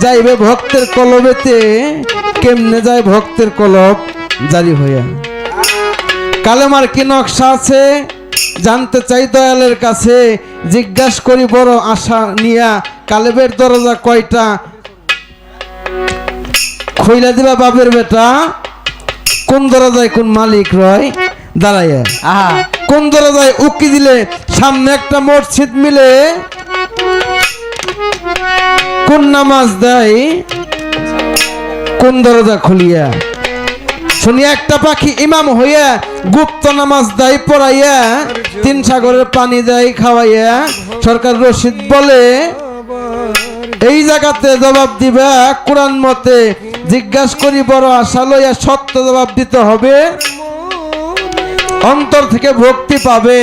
যাইবে ভক্তের কলবেতে, কেমনে যায় ভক্তের কলব জারি হইয়া। কালেমার কি নকশা আছে জানতে চাই দয়ালের কাছে, জিজ্ঞাসা করি বড় আশা নিয়া, কালেবের দরজা কয়টা খইলা দিবা বাপের বেটা, কোন দরজায় কোন মালিক রয় দাঁড়াইয়া, কোন দরজায় উকি দিলে সামনে একটা মসজিদ মিলে, কোন নামাজ দেয় কোন দরজা খুলিয়া, শুনিয়া একটা পাখি ইমাম হইয়া গুপ্ত নামাজ দেয় পড়াইয়া, তিন সাগরের পানি দেয় খাওয়াইয়া, সরকার রশিদ বলে এই জায়গাতে জবাব দিবা কোরআন মতে, জিজ্ঞাসা করি বড় আশা লইয়া সত্য জবাব দিতে হবে, অন্তর থেকে ভক্তি পাবে,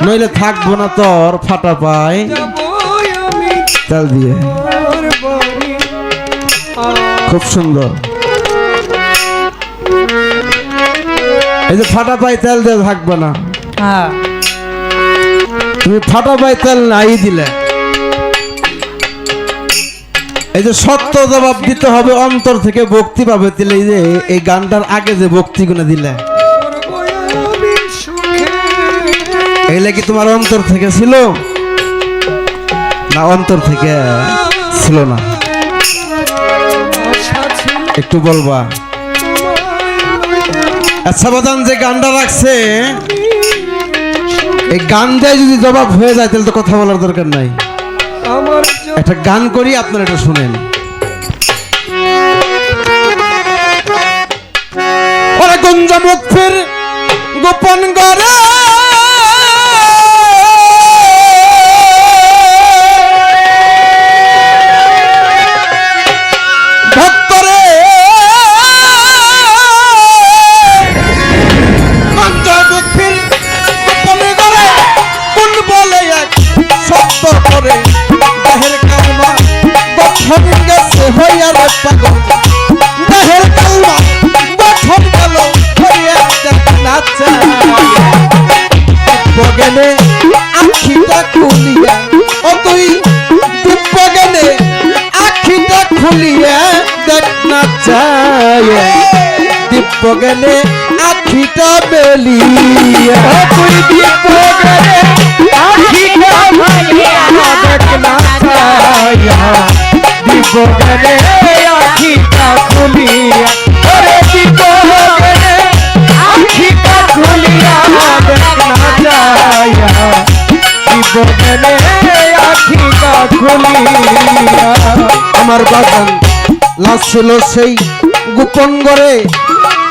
নইলে থাকবো না তোর ফাটা পায় তেল দিয়ে। খুব সুন্দর, এই যে ফাটা পায় তেল দিয়ে থাকবো না, তুমি ফাটা পায় তেল নাই দিলে, এই যে সত্য জবাব দিতে হবে, অন্তর থেকে ভক্তি পাবে দিলে, এই যে এই গানটার আগে যে ভক্তি গুলো দিলে, এগুলা কি তোমার অন্তর থেকে ছিল না অন্তর থেকে ছিল না? একটু বলবা। আচ্ছা বাদান, যে গানটা রাখছে এই গান দিয়ে যদি জবাব হয়ে যায় তাহলে তো কথা বলার দরকার নাই। একটা গান করি, আপনারা এটা শুনেন। ওরে গুঞ্জা মুখের গোপন করে ভক্তরে, গুঞ্জা মুখের গোপন করে কোন বলে এক সত্য করে, দেহের কালমা গঠন গেছে হইয়া রে পাগল, দেহের কালমা গঠন গেল হইয়া নাচা, বগেনে আখিটা খুলিয়া, ও তুই বগেনে আখিটা খুলিয়া দেখ নাচা, দিব্যজ্ঞানে আখিটা বেলিয়া, তুই দিব্যজ্ঞানে আখিটা বেলিয়া দেখ নাচা, দিব্যজ্ঞানে আখিটা খুলিয়া, ওরে দিব্যজ্ঞানে আখিটা খুলিয়া দেখ নাচা, দিব্যজ্ঞানে আখিটা খুলিয়া। আমার বাগান লাশ ছিল সেই গোপন করে,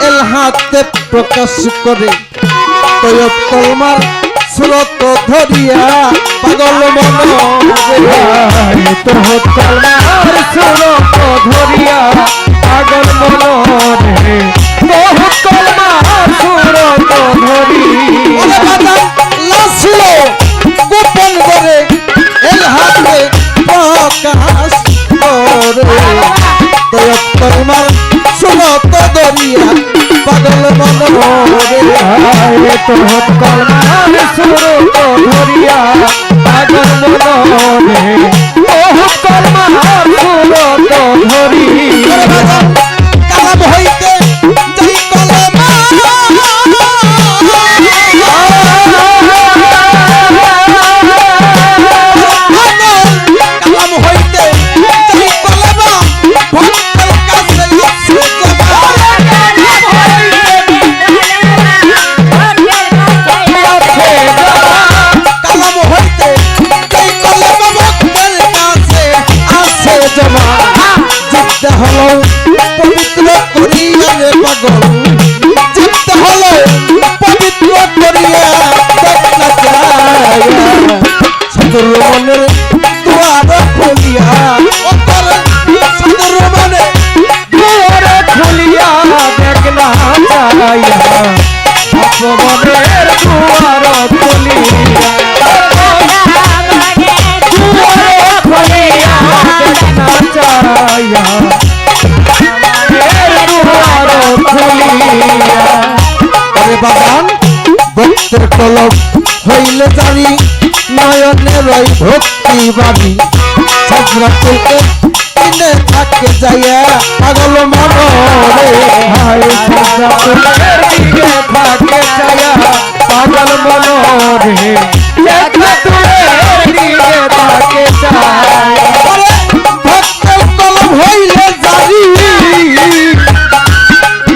এলহাতে প্রকাশ করে, তৈয়ব কলমার সুরত ধরিয়া পাগল মন, তৈয়ব কলমার সুরত ধরিয়া পাগল মন, তৈয়ব কলমার সুরত ধরিয়া। লাশ ছিল গোপন করে, এলহাতে প্রকাশ করে, তৈয়ব কলমার সুরত ধরিয়া পাগল মন, তৈয়ব কলমার সুরত ধরিয়া পাগল মন, তৈয়ব কলমার সুরত ধরিয়া। কালাম হইতে যাই কলমা, কালাম হইতে যাই কলমা, ভক্তের কাছে আছে কালাম হইতে যাই কলমা, ভক্তের কাছে আছে জমা, জিততে হলো পবিত্র করিয়া রে পাগল, জিততে হলো পবিত্র করিয়া দেখ নাচা, সাদর মনের দুয়ার খুলিয়া, সাদর মনে দুয়ার খুলিয়া দেখ নাচা, মনের দুয়ার খুলিয়া, দুয়ার খুলিয়া দেখ নাচা, বাগান ভক্তের কলব হইলে জানি, নয়নে রই ভক্তি বাড়ি, সাজরাতুল কিনে থাকে যাইয়া পাগল মনরে হায় সাজরাতুলের দিকে থাকে ছায়া পাগল মনরে সাজরাতুলের দিকে থাকে ছায়া ভক্তের কলম হইলে জারি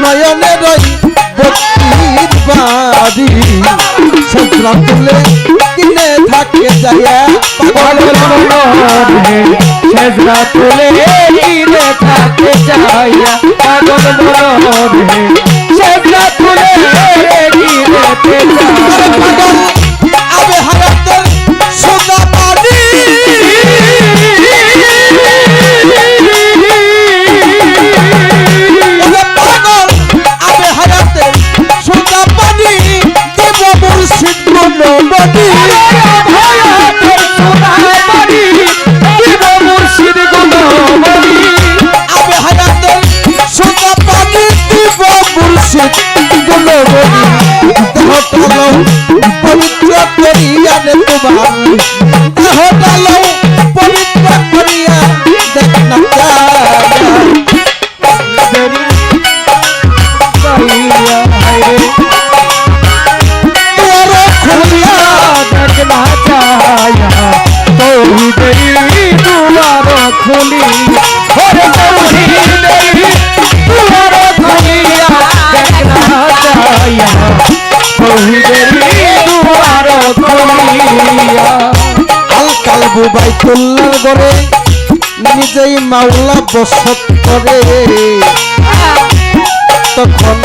নয়নের ভক্তির বাড়ি সাজরাতুলে কিনে থাকে যাইয়া পাগল মনরে সাজরাতুলের দিকে থাকে ছায়া পাগল মনরে সাজরাতুলের দিকে থাকে ছায়া পাগল আবে হায়াতের সোজা পানি পাগল আবে হায়াতের সোজা পানি দেব মুর্শিদ গুণবতী আবে হায়াতের সোজা পানি দেব মুর্শিদ গুণবতী দেহটালো পবিত্র করিয়া রে তোমার দেহটালো পবিত্র করিয়া দেখ না কালবু বাইতুল্লার ঘরে নিজেই মাওলা বসত করে তখন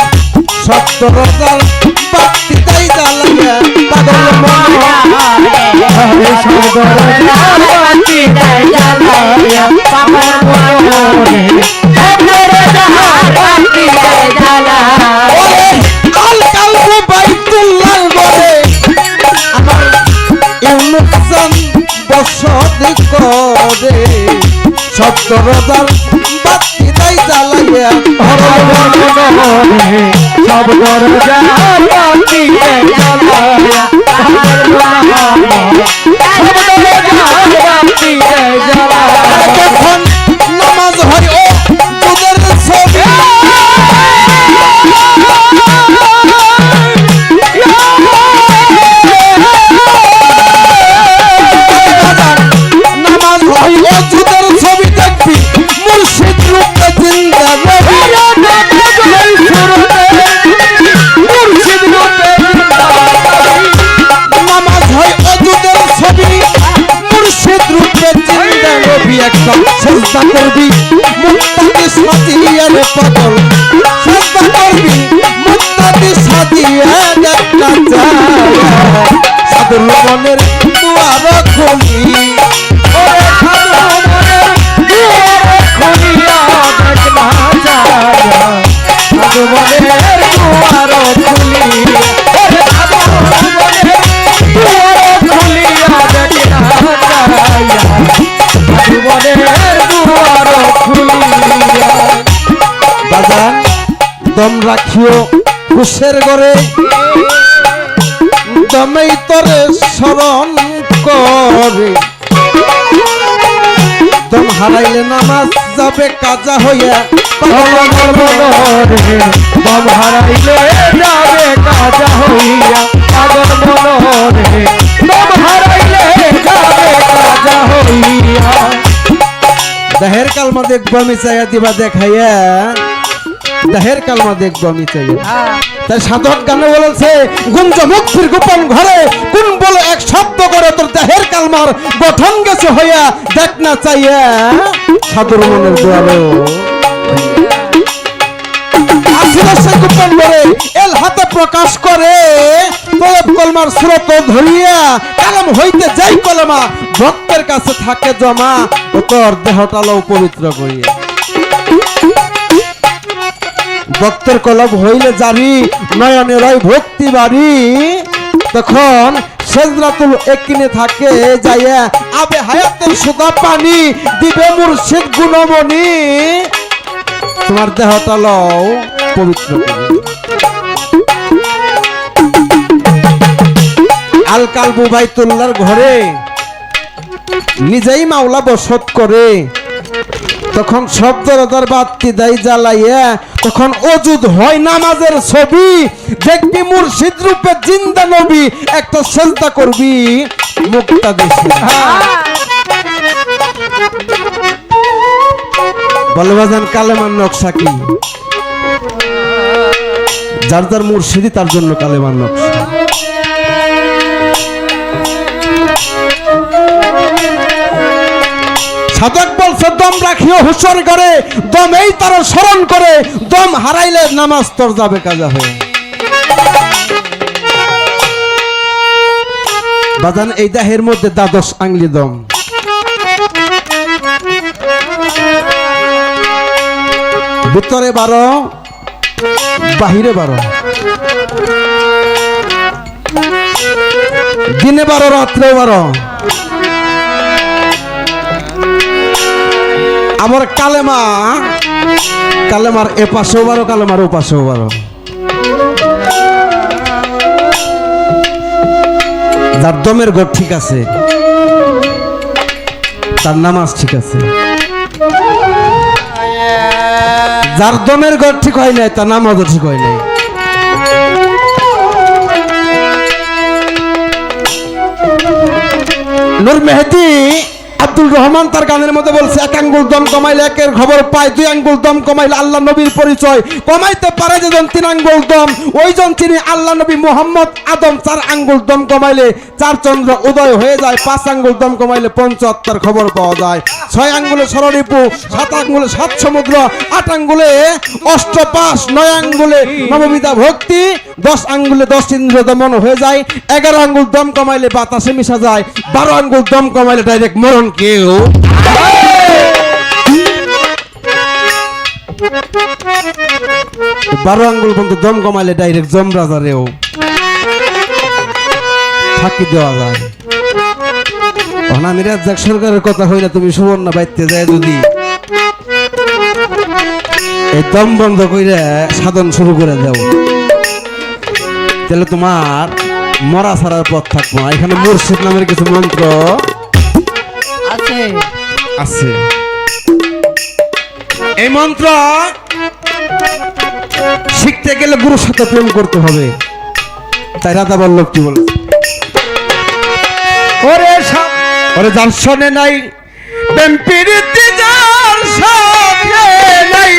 70,000 বাতি তাই জ্বালাইয়া পাগল আল কালবু বাইতুল্লার ঘরে আমার ইউনুসান বসত করে 70,000 বাতি তাই জ্বালাইয়া সব দরজা যখন নামাজ হয় ও তোদের ছবি নামাজ হয় ও তোদের ছবি দেখবি মুর্শিদ রূপে জিন্দা রবি নামাজ হয় ও তোদের ছবি মুর্শিদ রূপে জিন্দা রবি একটা সেজদা করবি মুক্তাদি সাজিয়া রে পাগল সেজদা করবি মুক্তাদি সাজিয়া দেখা যায় সাধুর মনের দুয়ার খুলি ওরে সাধু মনের দুয়ার খুলিয়া দেখ না যায় সাধু মনের দুয়ার খুলি ওরে সাধু মনের দুয়ার খুলিয়া দেখ না যায় সাধু মনের দুয়ার খুলিয়া বাজান দম রাখিও কুশের ঘরে দমেই তরে স্মরণ করে দম হারাইলে নামাজ যাবে কাজা হইয়া পাগল মনরে দম হারাইলে যাবে কাজা হইয়া পাগল মনরে দম হারাইলে যাবে কাজা হইয়া দেহের কালমা দেখবো আমি চাইয়া দিবা দেখাইয়া দেহের কালমা দেখবো আমি চাইয়া তাই সাধক গানে বলেছে গুঞ্জ মুক্তির গোপন ঘরে কোন বলে এক শব্দ করে তোর দেহের কালমার গঠন গেছে হইয়া দেখ না চাইয়া সাধুর মনের দোয়ালো আসিল সে গোপন ঘরে এল হাতে প্রকাশ করে তলব কলমার স্রোত ধরিয়া কালাম হইতে যাই কলমা ভক্তের কাছে থাকে জমা ও তোর দেহটালো পবিত্র করিয়া ভক্তের কলব হইলে জারি নয়নে রয় ভক্তি বাড়ি তখন সেজরাতুল একিনে থাকে যাইয়া আবে হায়াতের সুদা পানি দিবে মুর্শিদ গুণমণি তোমার দেহটা লও পবিত্র করে আল কালবু বাইতুল্লাহর ঘরে নিজেই মাওলা বসত করে, তখন সব দরদার বাতি দেয় জ্বালাইয়া, তখন অজুদ হয় নামাজের ছবি, দেখবি মুর্শিদ রূপে জিন্দা নবী, একটা সেজদা করবি মুক্তা দেশে। বলবাজান কালেমার নকশা কি? যার যার মুর্শিদি তার জন্য কালেমার নকশা। সাধক বলছে দম রাখিও হুশর করে, দমেই তার স্মরণ করে, দম হারাইলে নামাজ তোর যাবে কাজা হয়ে। বাজান এই দেহের মধ্যে দ্বাদশ আঙ্গলি দম, ভিতরে 12, বাহিরে 12, দিনে 12, রাত্রে 12। আমার কালেমার এ পাশেও 12, কালেমার ও পাশেও 12। যার দমের ঘর ঠিক আছে তার নামাজ ঠিক আছে, যার দমের ঘর ঠিক হয় নাই তার নামাজও ঠিক হয় নাই। নূর মেহেদী আব্দুল রহমান তার গানের মধ্যে বলছে, 1 আঙ্গুল দম কমাইলে 1-এর খবর পায়, 2 আঙ্গুল দম কমাইলে আল্লাহ নবীর পরিচয়, কমাইতে পারে যেজন 3 আঙ্গুল দম ওইজন তিনি আল্লাহ নবী মোহাম্মদ আদম। 4 আঙ্গুল দম কমাইলে 4 চন্দ্র উদয় হয়ে যায়, 5 আঙ্গুল দম কমাইলে 5 আত্মার খবর পাওয়া যায়, 6 আঙ্গুলে ষড়রিপু, 7 আঙ্গুলে 7 সমুদ্র, 8 আঙ্গুলে অষ্টপাশ, 9 আঙ্গুলে নববিধা ভক্তি, 10 আঙ্গুলে 10 ইন্দ্র দমন হয়ে যায়, 11 আঙ্গুল দম কমাইলে বাতাসে মিশা যায়, 12 আঙ্গুল দম কমাইলে ডাইরেক্ট মরণ কেউ। 12 আঙ্গুল পর্যন্ত দম কমাইলে ডাইরেক্ট যমরাজারেও ফাঁকি দেওয়া যায়। আমি রাজ্জাক সরকারের কথা হইলে তুমি সুবর্ণ বাইতে যায় যদি এই দম বন্ধ করে সাধন শুরু করে দাও, তাহলে তোমার মরা ছাড়ার পথ থাকবো না। এখানে মুর্শিদ নামের কিছু মন্ত্র আছে। এই মন্ত্র শিখতে গেলে গুরুর সাথে প্রেম করতে হবে। তাই রাধা বল্লভ কি বলে, ওরে যার শোনে নাই প্রেম প্রীতি, যার সাথে নাই